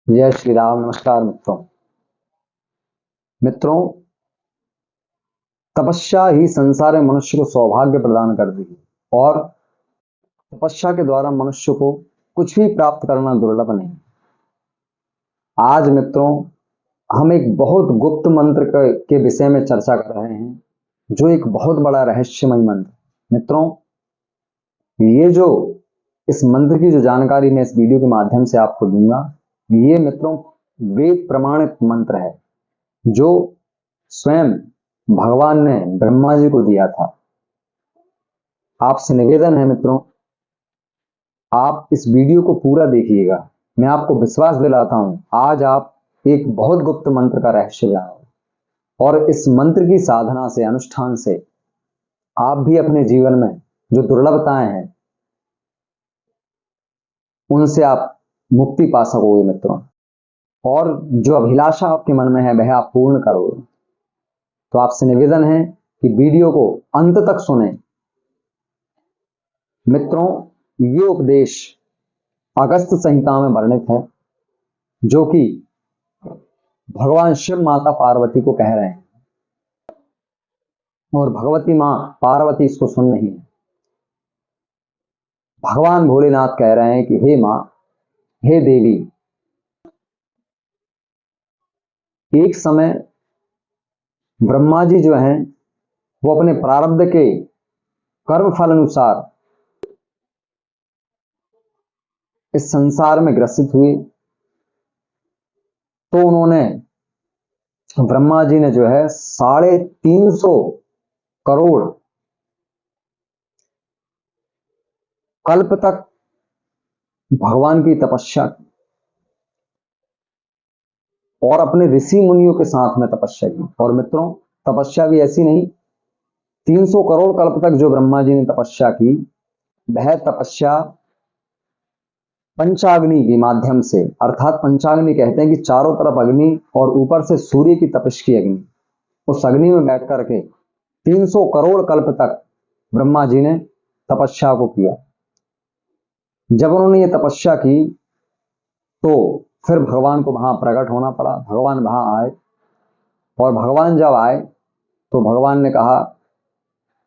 जय श्री राम। नमस्कार मित्रों। मित्रों, तपस्या ही संसार में मनुष्य को सौभाग्य प्रदान करती है और तपस्या के द्वारा मनुष्य को कुछ भी प्राप्त करना दुर्लभ नहीं। आज मित्रों, हम एक बहुत गुप्त मंत्र के विषय में चर्चा कर रहे हैं, जो एक बहुत बड़ा रहस्यमय मंत्र। मित्रों, ये जो इस मंत्र की जो जानकारी मैं इस वीडियो के माध्यम से आपको दूंगा, ये मित्रों वेद प्रमाणित मंत्र है, जो स्वयं भगवान ने ब्रह्मा जी को दिया था। आपसे निवेदन है मित्रों, आप इस वीडियो को पूरा देखिएगा। मैं आपको विश्वास दिलाता हूं, आज आप एक बहुत गुप्त मंत्र का रहस्य जानेंगे और इस मंत्र की साधना से, अनुष्ठान से आप भी अपने जीवन में जो दुर्लभताएं हैं उनसे आप मुक्ति पा सकोगे मित्रों, और जो अभिलाषा आपके मन में है वह आप पूर्ण करोगे। तो आपसे निवेदन है कि वीडियो को अंत तक सुने। मित्रों, ये उपदेश अगस्त संहिता में वर्णित है, जो कि भगवान शिव माता पार्वती को कह रहे हैं, और भगवती मां पार्वती इसको सुन रही है। भगवान भोलेनाथ कह रहे हैं कि हे मां, हे देवी, एक समय ब्रह्मा जी जो हैं वो अपने प्रारब्ध के कर्म फल अनुसार इस संसार में ग्रसित हुए। तो उन्होंने, ब्रह्मा जी ने जो है 350 करोड़ कल्प तक भगवान की तपस्या की और अपने ऋषि मुनियों के साथ में तपस्या की। और मित्रों, तपस्या भी ऐसी नहीं, 300 करोड़ कल्प तक जो ब्रह्मा जी ने तपस्या की, वह तपस्या पंचाग्नि के माध्यम से, अर्थात पंचाग्नि कहते हैं कि चारों तरफ अग्नि और ऊपर से सूर्य की तपिश की अग्नि, उस अग्नि में बैठ करके 300 करोड़ कल्प तक ब्रह्मा जी ने तपस्या को किया। जब उन्होंने ये तपस्या की तो फिर भगवान को वहां प्रकट होना पड़ा। भगवान वहां आए, और भगवान जब आए तो भगवान ने कहा,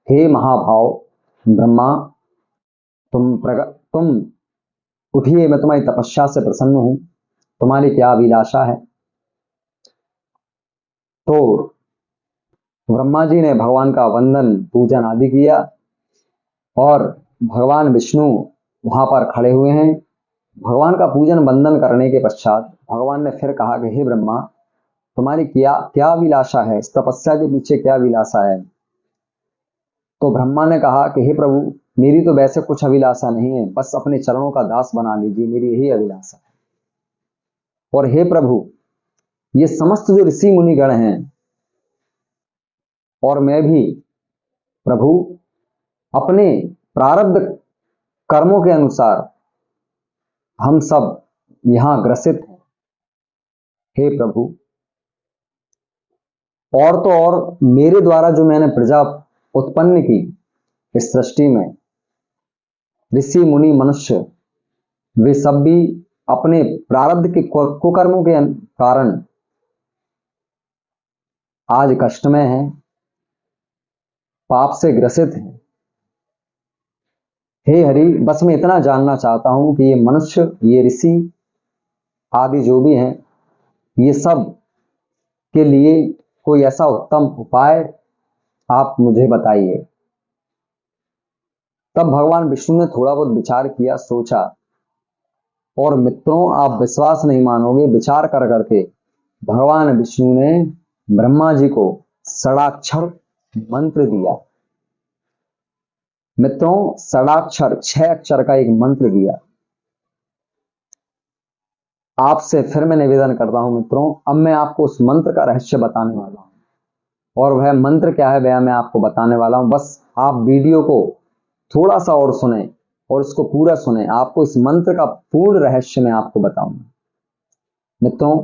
हे महाभाव ब्रह्मा, तुम उठिए, मैं तुम्हारी तपस्या से प्रसन्न हूं, तुम्हारी क्या अभिलाषा है। तो ब्रह्मा जी ने भगवान का वंदन पूजन आदि किया, और भगवान विष्णु वहां पर खड़े हुए हैं। भगवान का पूजन वंदन करने के पश्चात भगवान ने फिर कहा कि हे ब्रह्मा, तुम्हारी क्या क्या अभिलाषा है, इस तपस्या के पीछे क्या अभिलाषा है। तो ब्रह्मा ने कहा कि हे प्रभु, मेरी तो वैसे कुछ अभिलाषा नहीं है, बस अपने चरणों का दास बना लीजिए, मेरी यही अभिलाषा है। और हे प्रभु, ये समस्त जो ऋषि मुनिगण हैं और मैं भी प्रभु, अपने प्रारब्ध कर्मों के अनुसार हम सब यहां ग्रसित हैं। हे प्रभु, और तो और मेरे द्वारा जो मैंने प्रजा उत्पन्न की इस सृष्टि में, ऋषि मुनि मनुष्य, वे सब भी अपने प्रारब्ध के कुकर्मों के कारण आज कष्ट में हैं, पाप से ग्रसित हैं। हे हरि, बस मैं इतना जानना चाहता हूं कि ये मनुष्य, ये ऋषि आदि जो भी हैं, ये सब के लिए कोई ऐसा उत्तम उपाय आप मुझे बताइए। तब भगवान विष्णु ने थोड़ा बहुत विचार किया, सोचा, और मित्रों आप विश्वास नहीं मानोगे, विचार कर करके भगवान विष्णु ने ब्रह्मा जी को षडाक्षर मंत्र दिया। मित्रों, षडाक्षर 6 अक्षर का एक मंत्र दिया। आपसे फिर मैं निवेदन करता हूं मित्रों, अब मैं आपको उस मंत्र का रहस्य बताने वाला हूं, और वह मंत्र क्या है वह मैं आपको बताने वाला हूं। बस आप वीडियो को थोड़ा सा और सुने और इसको पूरा सुने, आपको इस मंत्र का पूर्ण रहस्य मैं आपको बताऊंगा। मित्रों,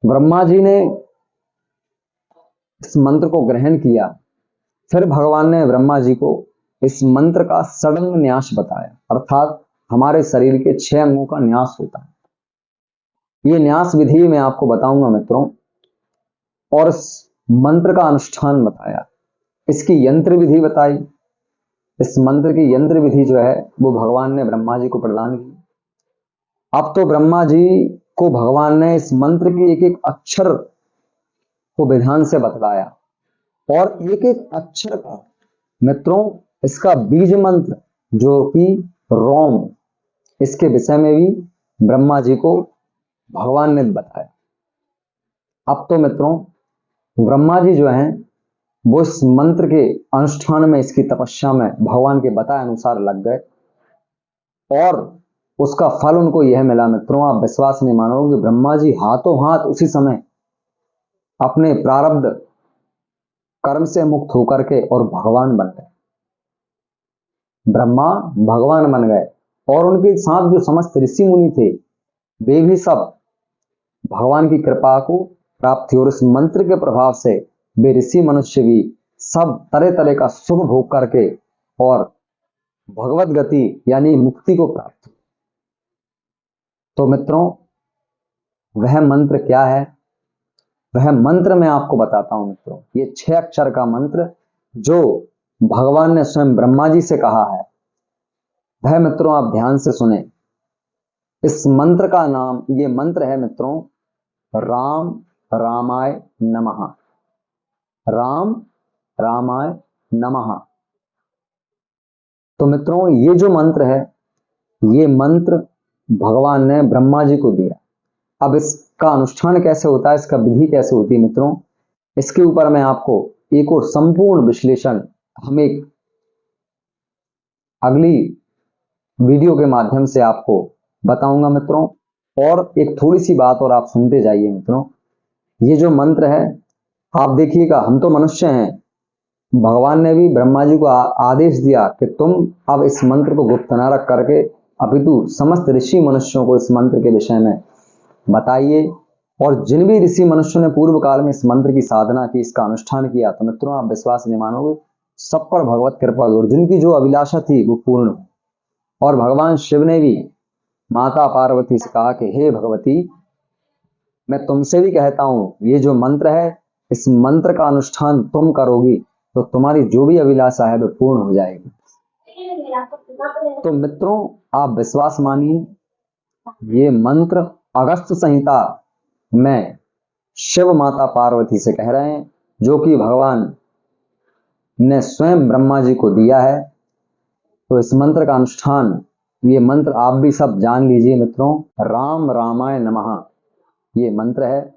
ब्रह्मा जी ने इस मंत्र को ग्रहण किया, फिर भगवान ने ब्रह्मा जी को इस मंत्र का षडंग न्यास बताया, अर्थात हमारे शरीर के 6 अंगों का न्यास होता है। ये न्यास विधि मैं आपको बताऊंगा मित्रों, और इस मंत्र का अनुष्ठान बताया, इसकी यंत्र विधि बताई। इस मंत्र की यंत्र विधि जो है वो भगवान ने ब्रह्मा जी को प्रदान की। अब तो ब्रह्मा जी को भगवान ने इस मंत्र की एक एक अक्षर को विधान से बतलाया, और एक एक अक्षर का मित्रों इसका बीज मंत्र जो कि रोम, इसके विषय में भी ब्रह्मा जी को भगवान ने बताया। अब तो मित्रों ब्रह्मा जी जो हैं वो इस मंत्र के अनुष्ठान में, इसकी तपस्या में भगवान के बताए अनुसार लग गए, और उसका फल उनको यह मिला मित्रों, आप विश्वास नहीं मानोगे, ब्रह्मा जी हाथों हाथ उसी समय अपने प्रारब्ध कर्म से मुक्त होकर के और भगवान बन गए। ब्रह्मा भगवान बन गए, और उनके साथ जो समस्त ऋषि मुनि थे वे भी सब भगवान की कृपा को प्राप्त थी, और इस मंत्र के प्रभाव से वे ऋषि मनुष्य भी सब तरह तरह का सुख भोग करके और भगवत गति यानी मुक्ति को प्राप्त। तो मित्रों वह मंत्र क्या है, वह मंत्र मैं आपको बताता हूं मित्रों। ये 6 अक्षर का मंत्र जो भगवान ने स्वयं ब्रह्मा जी से कहा है, वह मित्रों आप ध्यान से सुने। इस मंत्र का नाम, ये मंत्र है मित्रों राम रामाय नमः। राम रामाय नमः। तो मित्रों ये जो मंत्र है, ये मंत्र भगवान ने ब्रह्मा जी को दिया। अब इसका अनुष्ठान कैसे होता है, इसका विधि कैसे होती है मित्रों, इसके ऊपर मैं आपको एक और संपूर्ण विश्लेषण हम एक अगली वीडियो के माध्यम से आपको बताऊंगा मित्रों। और एक थोड़ी सी बात और आप सुनते जाइए मित्रों। ये जो मंत्र है, आप देखिएगा, हम तो मनुष्य हैं, भगवान ने भी ब्रह्मा जी को आदेश दिया कि तुम अब इस मंत्र को गुप्त न रख करके अपितु समस्त ऋषि मनुष्यों को इस मंत्र के विषय में बताइए। और जिन भी ऋषि मनुष्यों ने पूर्व काल में इस मंत्र की साधना की, इसका अनुष्ठान किया, तो मित्रों आप विश्वास नहीं मानोगे, सब पर भगवत कृपा हुई और जिनकी जो अभिलाषा थी वो पूर्ण हुई। और भगवान शिव ने भी माता पार्वती से कहा कि हे भगवती, मैं तुमसे भी कहता हूं, ये जो मंत्र है, इस मंत्र का अनुष्ठान तुम करोगी तो तुम्हारी जो भी अभिलाषा है वो पूर्ण हो जाएगी। तो मित्रों आप विश्वास मानिए, ये मंत्र अगस्त्य संहिता में शिव माता पार्वती से कह रहे हैं, जो कि भगवान ने स्वयं ब्रह्मा जी को दिया है। तो इस मंत्र का अनुष्ठान, ये मंत्र आप भी सब जान लीजिए मित्रों, राम रामाय नमः ये मंत्र है।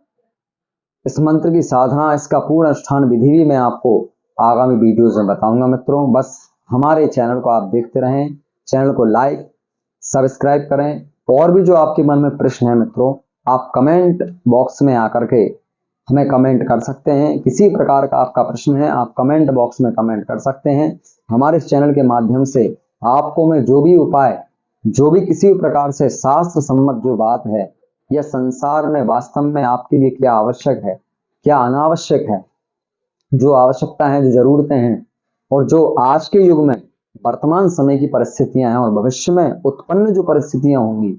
इस मंत्र की साधना, इसका पूर्ण अनुष्ठान विधि भी मैं आपको आगामी वीडियोज में बताऊंगा मित्रों। बस हमारे चैनल को आप देखते रहें, चैनल को लाइक सब्सक्राइब करें। और भी जो आपके मन में प्रश्न है मित्रों, आप कमेंट बॉक्स में आकर के हमें कमेंट कर सकते हैं। किसी प्रकार का आपका प्रश्न है, आप कमेंट बॉक्स में कमेंट कर सकते हैं। हमारे इस चैनल के माध्यम से आपको मैं जो भी उपाय, जो भी किसी भी प्रकार से शास्त्र सम्मत जो बात है, या संसार में वास्तव में आपके लिए क्या आवश्यक है, क्या अनावश्यक है, जो आवश्यकता है, जो जरूरतें हैं, और जो आज के युग में वर्तमान समय की परिस्थितियां हैं और भविष्य में उत्पन्न जो परिस्थितियां होंगी,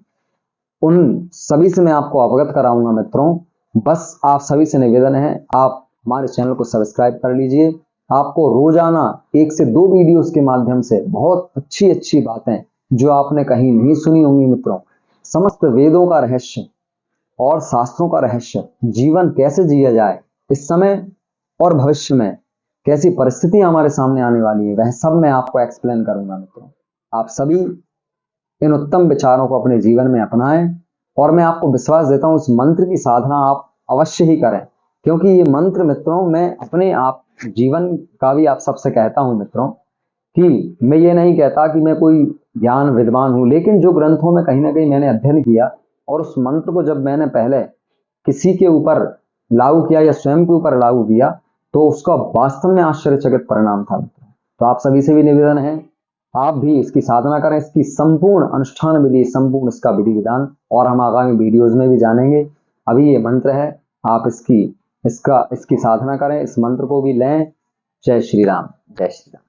उन सभी से मैं आपको अवगत कराऊंगा मित्रों। बस आप सभी से निवेदन है, आप हमारे चैनल को सब्सक्राइब कर लीजिए। आपको रोजाना 1 से 2 वीडियोस के माध्यम से बहुत अच्छी अच्छी बातें जो आपने कहीं नहीं सुनी होंगी मित्रों, समस्त वेदों का रहस्य और शास्त्रों का रहस्य, जीवन कैसे जिया जाए, इस समय और भविष्य में कैसी परिस्थितियां हमारे सामने आने वाली है, वह सब मैं आपको एक्सप्लेन करूंगा मित्रों। आप सभी इन उत्तम विचारों को अपने जीवन में अपनाएं, और मैं आपको विश्वास देता हूं इस मंत्र की साधना आप अवश्य ही करें, क्योंकि ये मंत्र मित्रों मैं अपने आप जीवन का भी आप सबसे कहता हूं मित्रों, कि मैं ये नहीं कहता कि मैं कोई ज्ञान विद्वान हूं, लेकिन जो ग्रंथों में कहीं ना कहीं मैंने अध्ययन किया और उस मंत्र को जब मैंने पहले किसी के ऊपर लागू किया या स्वयं के ऊपर लागू किया, तो उसका वास्तव में आश्चर्यचकित परिणाम था। तो आप सभी से भी निवेदन है, आप भी इसकी साधना करें, इसकी संपूर्ण अनुष्ठान विधि, संपूर्ण इसका विधि विधान और हम आगामी वीडियोज में भी जानेंगे। अभी ये मंत्र है, आप इसकी साधना करें, इस मंत्र को भी लें। जय श्री राम, जय श्री राम।